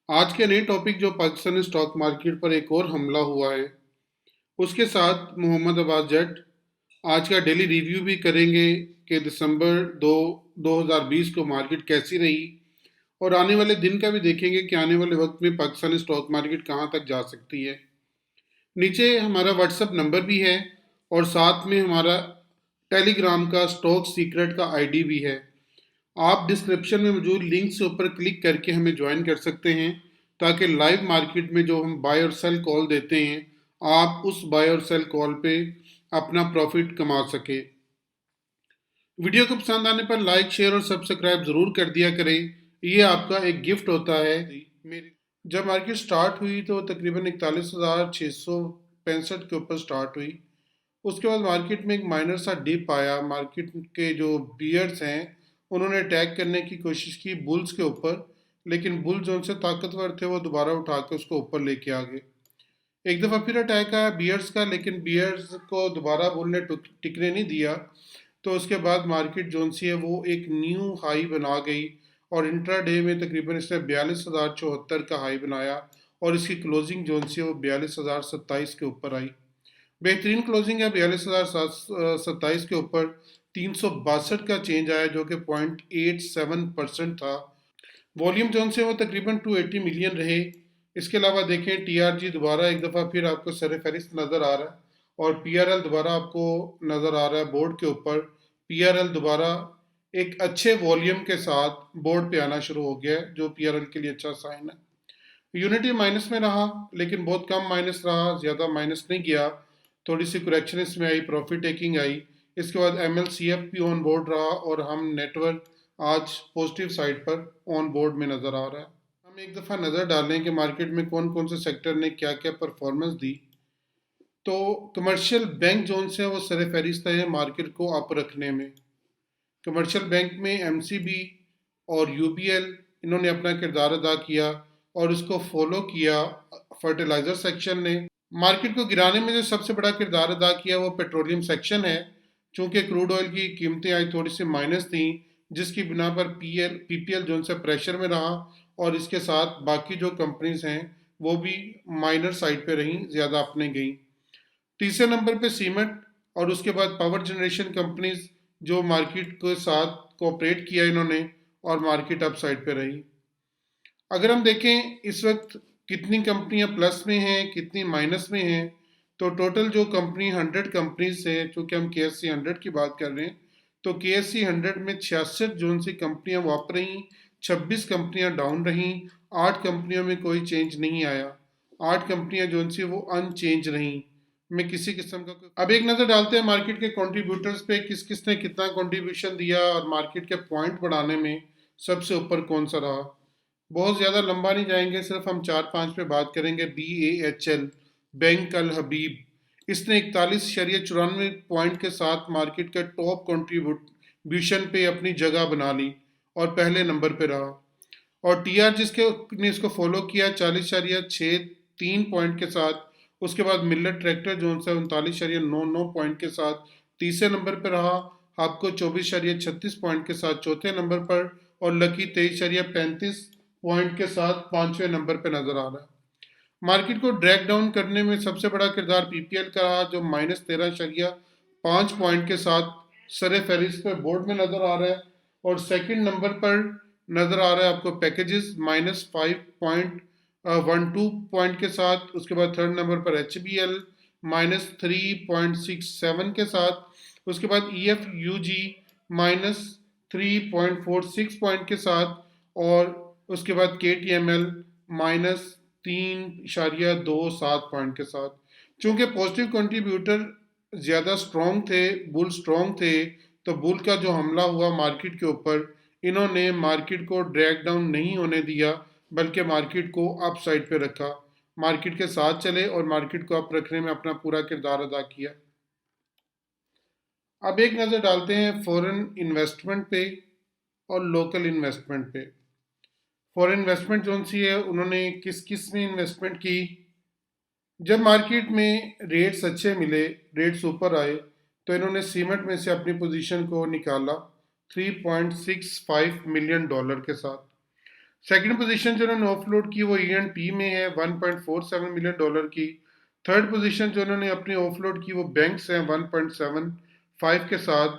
आज के नए टॉपिक जो पाकिस्तानी स्टॉक मार्केट पर एक और हमला हुआ है, उसके साथ मोहम्मद अब्बास जट आज का डेली रिव्यू भी करेंगे कि दिसंबर 2020 को मार्केट कैसी रही और आने वाले दिन का भी देखेंगे कि आने वाले वक्त में पाकिस्तानी स्टॉक मार्केट कहाँ तक जा सकती है। नीचे हमारा व्हाट्सएप नंबर भी है और साथ में हमारा टेलीग्राम का स्टॉक सीक्रेट का आईडी भी है। आप डिस्क्रिप्शन में मौजूद लिंक से ऊपर क्लिक करके हमें ज्वाइन कर सकते हैं ताकि लाइव मार्केट में जो हम बाय और सेल कॉल देते हैं आप उस बाय और सेल कॉल पे अपना प्रॉफिट कमा सके। वीडियो को पसंद आने पर लाइक शेयर और सब्सक्राइब ज़रूर कर दिया करें, ये आपका एक गिफ्ट होता है। मेरी जब मार्केट स्टार्ट हुई तो तकरीबन 41,665 के ऊपर स्टार्ट हुई। उसके बाद मार्केट में एक माइनर सा डिप आया। मार्केट के जो बियर्स हैं उन्होंने अटैक करने की कोशिश की बुल्स के ऊपर, लेकिन बुल जो उनसे ताकतवर थे वो दोबारा उठा के उसको ऊपर लेके आ गए। एक दफ़ा फिर अटैक आया बियर्स का, लेकिन बियर्स को दोबारा बुल ने टिकने नहीं दिया। तो उसके बाद मार्केट जो सी है वो एक न्यू हाई बना गई और इंट्रा डे में तकरीबन इसने 42,074 का हाई बनाया और इसकी क्लोजिंग जो सी है वो 42,027 के ऊपर आई। बेहतरीन क्लोजिंग है 42,027 के ऊपर। 362 का चेंज आया जो कि 0.87% था। वॉल्यूम जोन से वो तकरीबन 280 मिलियन रहे। इसके अलावा देखें टीआरजी दोबारा एक दफ़ा फिर आपको सर फहरिस्त नज़र आ रहा है और पीआरएल दोबारा आपको नज़र आ रहा है बोर्ड के ऊपर। पीआरएल दोबारा एक अच्छे वॉल्यूम के साथ बोर्ड पे आना शुरू हो गया है जो पीआरएल के लिए अच्छा साइन है। यूनिटी माइनस में रहा लेकिन बहुत कम माइनस रहा, ज़्यादा माइनस नहीं गया। थोड़ी सी करेक्शन इसमें आई, प्रॉफिट टेकिंग आई। इसके बाद एम एल सी एफ भी ऑन बोर्ड रहा और हम नेटवर्क आज पॉजिटिव साइड पर ऑन बोर्ड में नज़र आ रहा है। हम एक दफ़ा नज़र डालें कि मार्केट में कौन कौन से सेक्टर ने क्या क्या परफॉर्मेंस दी। तो कमर्शियल बैंक जोन से वो सर फहरिस्त है मार्केट को अप रखने में। कमर्शियल बैंक में एमसीबी और यूबीएल इन्होंने अपना किरदार अदा किया और उसको फॉलो किया फर्टिलाइजर सेक्शन ने। मार्केट को गिराने में जो सबसे बड़ा किरदार अदा किया वो पेट्रोलियम सेक्शन है। चूंकि क्रूड ऑयल की कीमतें आई थोड़ी सी माइनस थी जिसकी बिना पर पीपीएल जो से प्रेशर में रहा और इसके साथ बाकी जो कंपनीज हैं वो भी माइनर साइड पे रहीं, ज़्यादा अपने गई। तीसरे नंबर पे सीमेंट और उसके बाद पावर जनरेशन कंपनीज जो मार्केट के साथ कोऑपरेट किया इन्होंने और मार्केट अप साइड पे रही। अगर हम देखें इस वक्त कितनी कंपनियां प्लस में हैं कितनी माइनस में हैं, तो टोटल जो कंपनी 100 कंपनीज है, चूँकि हम KSE 100 की बात कर रहे हैं, तो KSE 100 में 66 जोन सी कंपनियां वाप रहीं, 26 कंपनियां डाउन रहीं, 8 कंपनियों में कोई चेंज नहीं आया। 8 कंपनियां जोन सी वो अनचेंज रहीं में किसी किस्म का अब एक नज़र डालते हैं मार्केट के कंट्रीब्यूटर्स पे, किस किस ने कितना कंट्रीब्यूशन दिया और मार्केट के पॉइंट बढ़ाने में सबसे ऊपर कौन सा रहा। बहुत ज़्यादा लंबा नहीं जाएंगे, सिर्फ हम 4-5 पे बात करेंगे। BAHL बैंक अल हबीब, इसने 41.94 पॉइंट के साथ मार्केट के टॉप कंट्रीब्यूशन पे अपनी जगह बना ली और पहले नंबर पे रहा। और TR जिसके ने इसको फॉलो किया 40.63 पॉइंट के साथ। उसके बाद मिलर ट्रैक्टर जो 39.99 पॉइंट के साथ तीसरे नंबर पर रहा। आपको 24.36 पॉइंट के साथ चौथे नंबर पर और लकी 23.35 पॉइंट के साथ पांचवें नंबर पर नजर आ रहा है। मार्केट को ड्रैग डाउन करने में सबसे बड़ा किरदार पीपीएल का रहा जो -13.5 पॉइंट के साथ सरे फहरिस्त पे बोर्ड में नजर आ रहा है। और सेकंड नंबर पर नजर आ रहा है आपको पैकेजेस -5.12 पॉइंट के साथ। उसके बाद थर्ड नंबर पर HBL -3.67 के साथ। उसके बाद EFUG -3.46 पॉइंट के साथ और उसके बाद KTML -3.27 पॉइंट के साथ। चूंकि पॉजिटिव कंट्रीब्यूटर ज़्यादा स्ट्रॉन्ग थे, बुल स्ट्रॉन्ग थे, तो बुल का जो हमला हुआ मार्केट के ऊपर, इन्होंने मार्केट को ड्रैग डाउन नहीं होने दिया बल्कि मार्केट को अप साइड पे रखा, मार्केट के साथ चले और मार्केट को अप रखने में अपना पूरा किरदार अदा किया। अब एक नज़र डालते हैं फॉरेन इन्वेस्टमेंट पे और लोकल इन्वेस्टमेंट पे। फॉरेन इन्वेस्टमेंट जो सी है उन्होंने किस किस में इन्वेस्टमेंट की। जब मार्केट में रेट्स अच्छे मिले, रेट्स ऊपर आए, तो इन्होंने सीमेंट में से अपनी पोजीशन को निकाला $3.65 मिलियन के साथ। सेकंड पोजीशन जो उन्होंने ऑफलोड की वो E&P में है 1.47 मिलियन डॉलर की। थर्ड पोजीशन जो उन्होंने अपनी ऑफलोड की वो बैंक्स हैं 1.75 के साथ।